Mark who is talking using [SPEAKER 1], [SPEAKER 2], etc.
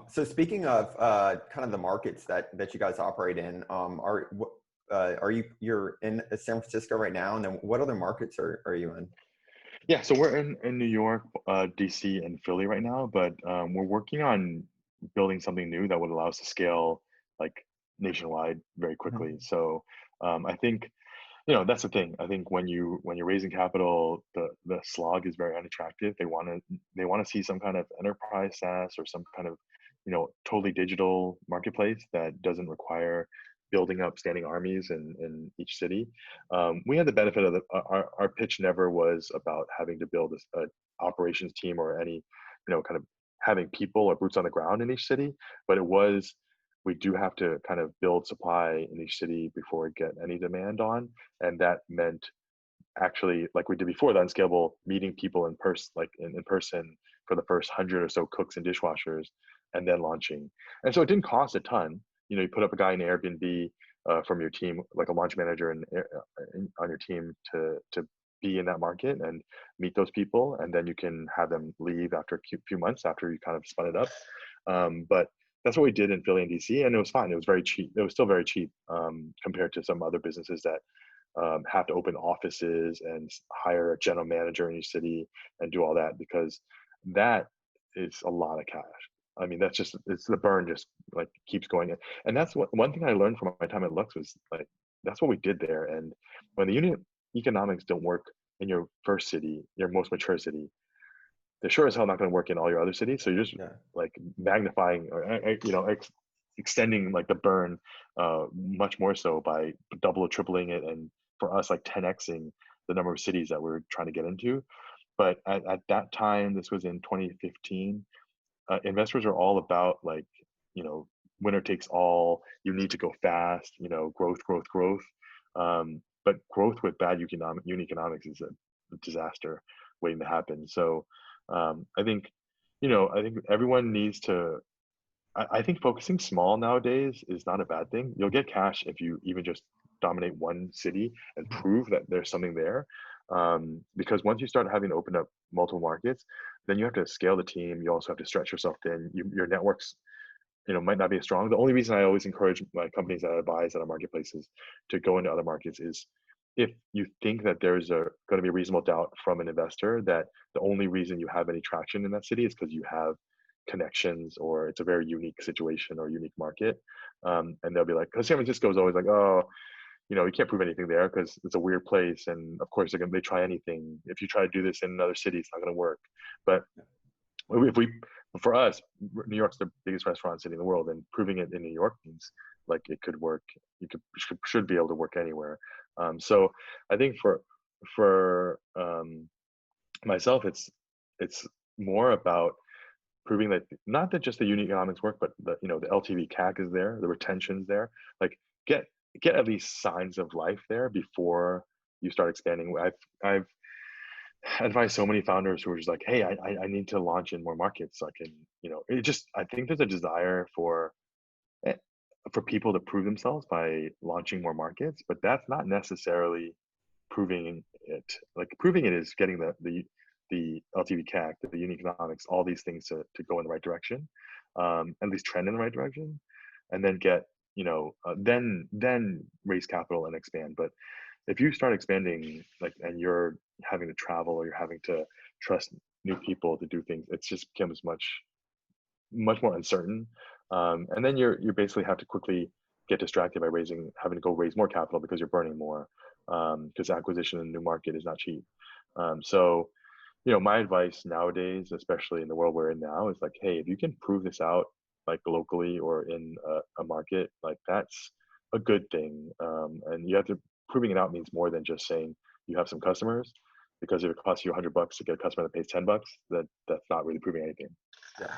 [SPEAKER 1] So speaking of kind of the markets that you guys operate in, you're in San Francisco right now, and then what other markets are you in?
[SPEAKER 2] Yeah, so we're in New York, DC, and Philly right now, but we're working on building something new that would allow us to scale like nationwide very quickly.
[SPEAKER 1] Mhm.
[SPEAKER 2] So I think that's the thing. I think when you're raising capital, the slog is very unattractive. They want to see some kind of enterprise SaaS or some kind of totally digital marketplace that doesn't require building up standing armies in each city. We had the benefit of our pitch never was about having to build a operations team or any kind of having people or boots on the ground in each city, but it was we do have to kind of build supply in each city before we get any demand on, and that meant actually like we did before the unscalable meeting people in person, like in person for the first 100 or so cooks and dishwashers, and then launching. And so it didn't cost a ton. You put up a guy in Airbnb from your team, like a launch manager on your team to be in that market and meet those people, and then you can have them leave after a few months after you kind of spun it up. But that's what we did in Philly and DC, and it was fine. It was very cheap. It was still very cheap compared to some other businesses that have to open offices and hire a general manager in each city and do all that, because that is a lot of cash. I mean, that's just it's the burn just like keeps going. And that's what one thing I learned from my time at Lux was like that's what we did there. And when the unit economics don't work in your first city, your most mature city, they're sure as hell not going to work in all your other cities. So you're just
[SPEAKER 1] Yeah.
[SPEAKER 2] like magnifying or extending like the burn much more so by double or tripling it, and for us like 10xing the number of cities that we're trying to get into. But at that time, this was in 2015, investors are all about like you know winner takes all. You need to go fast. Growth, growth, growth. But growth with bad unit economics is a disaster waiting to happen. So I think everyone needs to. I think focusing small nowadays is not a bad thing. You'll get cash if you even just dominate one city and
[SPEAKER 1] Mhm.
[SPEAKER 2] prove that there's something there. Because once you start having to open up multiple markets, then you have to scale the team. You also have to stretch yourself thin. Your networks, might not be as strong. The only reason I always encourage my companies that I advise at our marketplaces to go into other markets is if you think that there's going to be a reasonable doubt from an investor that the only reason you have any traction in that city is because you have connections or it's a very unique situation or unique market. And they'll be like, because San Francisco is always like, oh, you can't prove anything there because it's a weird place. And of course, they try anything. If you try to do this in another city, it's not going to work. But if we for us, New York's the biggest restaurant city in the world, and proving it in New York means like it could work. You should be able to work anywhere. So I think for myself, it's more about proving that not that just the unit economics work, but the LTV CAC is there, the retention's there. Like get get at least signs of life there before you start expanding. I've advise so many founders who are just like, hey, I need to launch in more markets so I can, it just, I think there's a desire eh, for people to prove themselves by launching more markets, but that's not necessarily proving it. Like proving it is getting the LTV CAC, the unit economics, all these things to go in the right direction, at least trend in the right direction, and then get, then raise capital and expand. But if you start expanding like and you're having to travel or you're having to trust new people to do things, it just becomes much more uncertain. And then you basically have to quickly get distracted by having to go raise more capital because you're burning more, because acquisition in a new market is not cheap. So my advice nowadays, especially in the world we're in now, is like, hey, if you can prove this out like locally or in a market, like that's a good thing. And you have to proving it out means more than just saying you have some customers, because if it costs you $100 to get a customer that pays $10, that's not really proving anything.
[SPEAKER 1] Yeah.